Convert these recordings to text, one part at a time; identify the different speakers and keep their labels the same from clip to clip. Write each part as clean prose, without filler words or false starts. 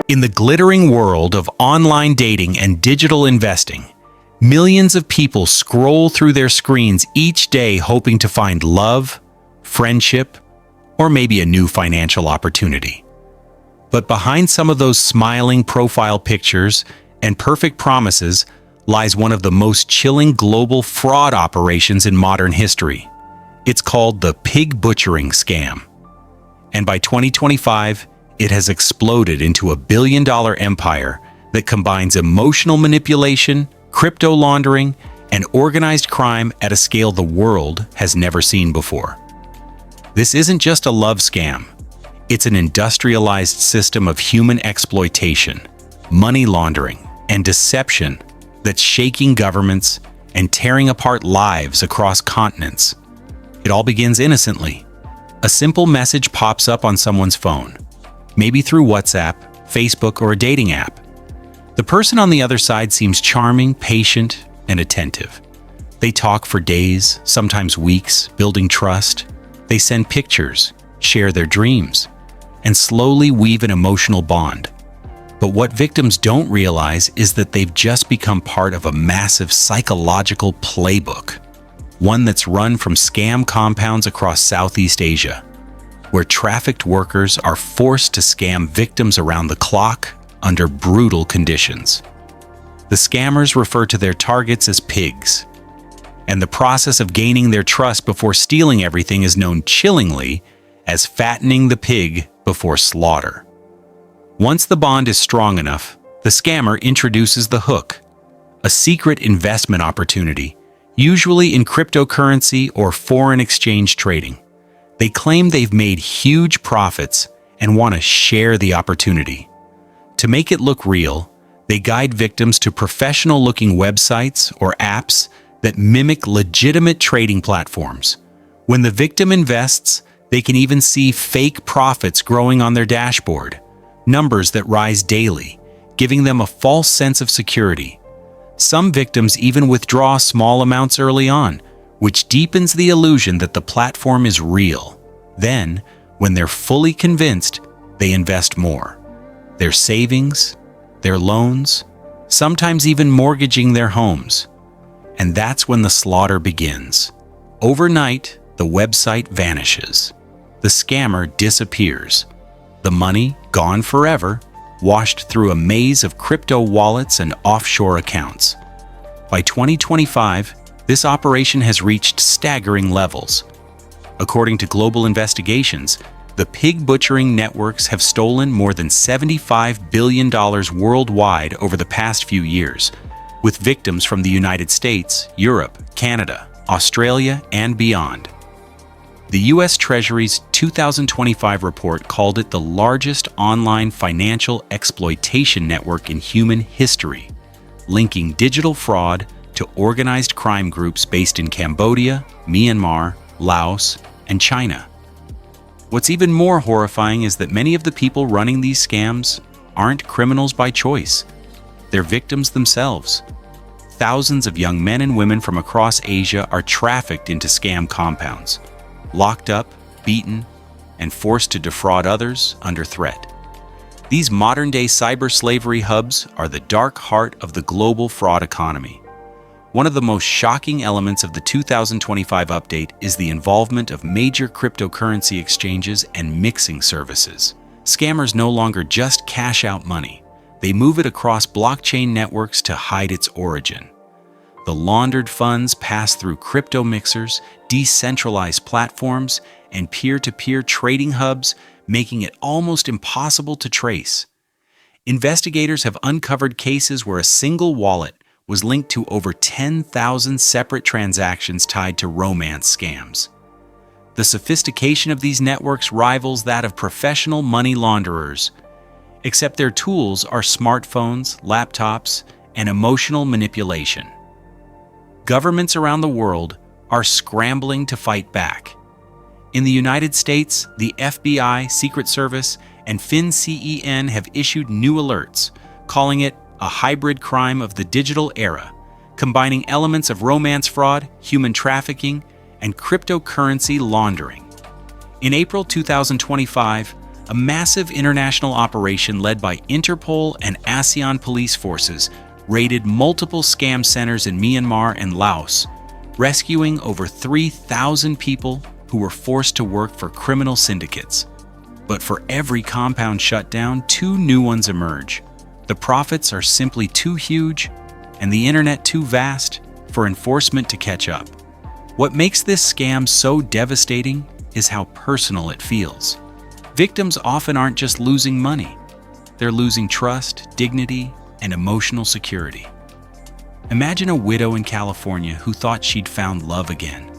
Speaker 1: In the glittering world of online dating and digital investing, millions of people scroll through their screens each day hoping to find love, friendship, or maybe a new financial opportunity. But behind some of those smiling profile pictures and perfect promises lies one of the most chilling global fraud operations in modern history. It's called the pig butchering scam. And by 2025, it has exploded into a billion-dollar empire that combines emotional manipulation, crypto laundering, and organized crime at a scale the world has never seen before. This isn't just a love scam. It's an industrialized system of human exploitation, money laundering, and deception that's shaking governments and tearing apart lives across continents. It all begins innocently. A simple message pops up on someone's phone, maybe through WhatsApp, Facebook, or a dating app. The person on the other side seems charming, patient, and attentive. They talk for days, sometimes weeks, building trust. They send pictures, share their dreams, and slowly weave an emotional bond. But what victims don't realize is that they've just become part of a massive psychological playbook, one that's run from scam compounds across Southeast Asia, where trafficked workers are forced to scam victims around the clock under brutal conditions. The scammers refer to their targets as pigs, and the process of gaining their trust before stealing everything is known chillingly as fattening the pig before slaughter. Once the bond is strong enough, the scammer introduces the hook, a secret investment opportunity, usually in cryptocurrency or foreign exchange trading. They claim they've made huge profits and want to share the opportunity. To make it look real, they guide victims to professional-looking websites or apps that mimic legitimate trading platforms. When the victim invests, they can even see fake profits growing on their dashboard, numbers that rise daily, giving them a false sense of security. Some victims even withdraw small amounts early on, which deepens the illusion that the platform is real. Then, when they're fully convinced, they invest more. Their savings, their loans, sometimes even mortgaging their homes. And that's when the slaughter begins. Overnight, the website vanishes. The scammer disappears. The money, gone forever, washed through a maze of crypto wallets and offshore accounts. By 2025, this operation has reached staggering levels. According to global investigations, the pig butchering networks have stolen more than $75 billion worldwide over the past few years, with victims from the United States, Europe, Canada, Australia, and beyond. The U.S. Treasury's 2025 report called it the largest online financial exploitation network in human history, linking digital fraud to organized crime groups based in Cambodia, Myanmar, Laos, and China. What's even more horrifying is that many of the people running these scams aren't criminals by choice. They're victims themselves. Thousands of young men and women from across Asia are trafficked into scam compounds, locked up, beaten, and forced to defraud others under threat. These modern-day cyber slavery hubs are the dark heart of the global fraud economy. One of the most shocking elements of the 2025 update is the involvement of major cryptocurrency exchanges and mixing services. Scammers no longer just cash out money. They move it across blockchain networks to hide its origin. The laundered funds pass through crypto mixers, decentralized platforms, and peer-to-peer trading hubs, making it almost impossible to trace. Investigators have uncovered cases where a single wallet was linked to over 10,000 separate transactions tied to romance scams. The sophistication of these networks rivals that of professional money launderers, except their tools are smartphones, laptops, and emotional manipulation. Governments around the world are scrambling to fight back. In the United States, the FBI, Secret Service, and FinCEN have issued new alerts, calling it a hybrid crime of the digital era, combining elements of romance fraud, human trafficking, and cryptocurrency laundering. In April 2025, a massive international operation led by Interpol and ASEAN police forces raided multiple scam centers in Myanmar and Laos, rescuing over 3,000 people who were forced to work for criminal syndicates. But for every compound shut down, 2 new ones emerge. The profits are simply too huge, and the internet too vast for enforcement to catch up. What makes this scam so devastating is how personal it feels. Victims often aren't just losing money. They're losing trust, dignity, and emotional security. Imagine a widow in California who thought she'd found love again,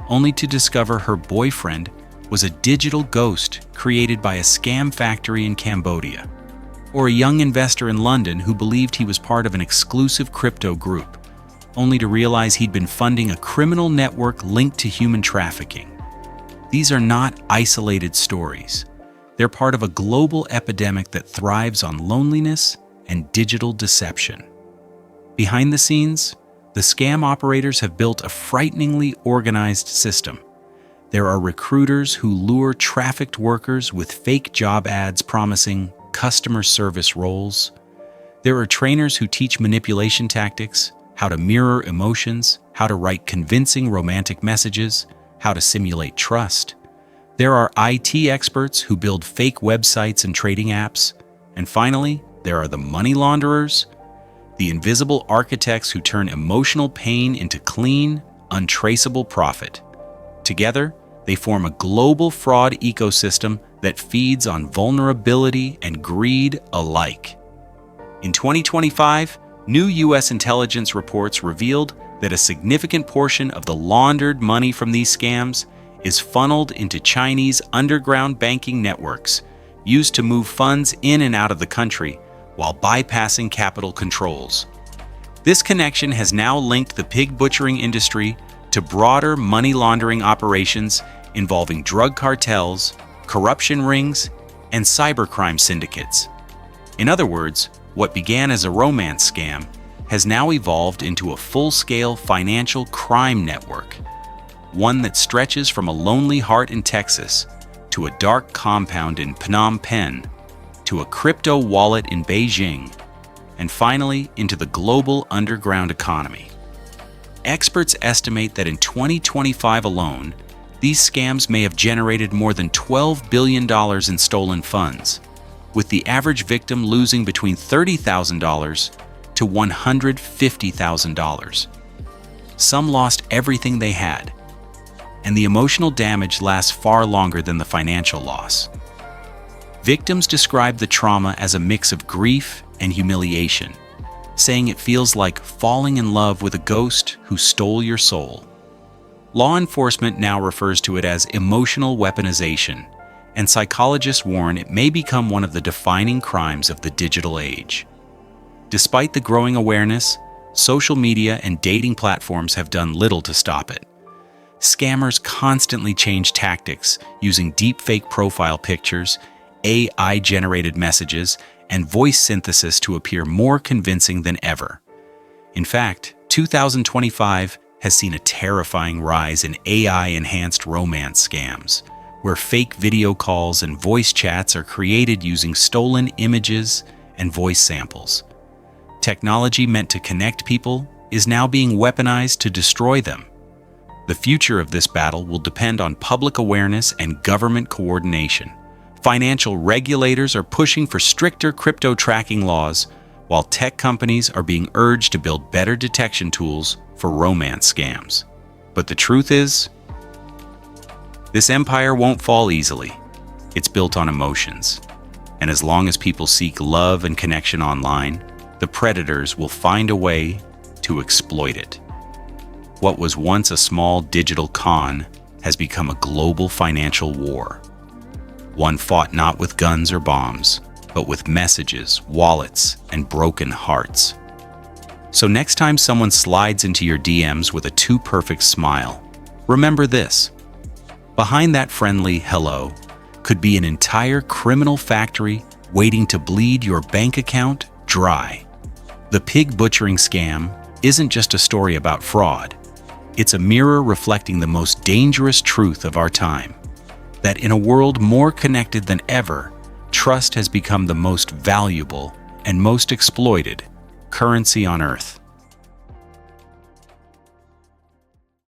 Speaker 1: only to discover her boyfriend was a digital ghost created by a scam factory in Cambodia. Or a young investor in London who believed he was part of an exclusive crypto group, only to realize he'd been funding a criminal network linked to human trafficking. These are not isolated stories. They're part of a global epidemic that thrives on loneliness and digital deception. Behind the scenes, the scam operators have built a frighteningly organized system. There are recruiters who lure trafficked workers with fake job ads promising customer service roles. There are trainers who teach manipulation tactics, how to mirror emotions, how to write convincing romantic messages, how to simulate trust. There are IT experts who build fake websites and trading apps. And finally, there are the money launderers, the invisible architects who turn emotional pain into clean, untraceable profit. Together, they form a global fraud ecosystem that feeds on vulnerability and greed alike. In 2025, new U.S. intelligence reports revealed that a significant portion of the laundered money from these scams is funneled into Chinese underground banking networks used to move funds in and out of the country while bypassing capital controls. This connection has now linked the pig butchering industry to broader money laundering operations involving drug cartels, corruption rings, and cybercrime syndicates. In other words, what began as a romance scam has now evolved into a full-scale financial crime network, one that stretches from a lonely heart in Texas to a dark compound in Phnom Penh, to a crypto wallet in Beijing, and finally into the global underground economy. Experts estimate that in 2025 alone, these scams may have generated more than $12 billion in stolen funds, with the average victim losing between $30,000 to $150,000. Some lost everything they had, and the emotional damage lasts far longer than the financial loss. Victims describe the trauma as a mix of grief and humiliation, saying it feels like falling in love with a ghost who stole your soul. Law enforcement now refers to it as emotional weaponization, and psychologists warn it may become one of the defining crimes of the digital age. Despite the growing awareness, social media and dating platforms have done little to stop it. Scammers constantly change tactics using deepfake profile pictures, AI-generated messages, and voice synthesis to appear more convincing than ever. In fact, 2025 has seen a terrifying rise in AI-enhanced romance scams, where fake video calls and voice chats are created using stolen images and voice samples. Technology meant to connect people is now being weaponized to destroy them. The future of this battle will depend on public awareness and government coordination. Financial regulators are pushing for stricter crypto tracking laws, while tech companies are being urged to build better detection tools for romance scams. But the truth is, this empire won't fall easily. It's built on emotions. And as long as people seek love and connection online, the predators will find a way to exploit it. What was once a small digital con has become a global financial war. One fought not with guns or bombs, but with messages, wallets, and broken hearts. So next time someone slides into your DMs with a too perfect smile, remember this. Behind that friendly hello could be an entire criminal factory waiting to bleed your bank account dry. The pig butchering scam isn't just a story about fraud. It's a mirror reflecting the most dangerous truth of our time. that in a world more connected than ever, trust has become the most valuable and most exploited currency on Earth.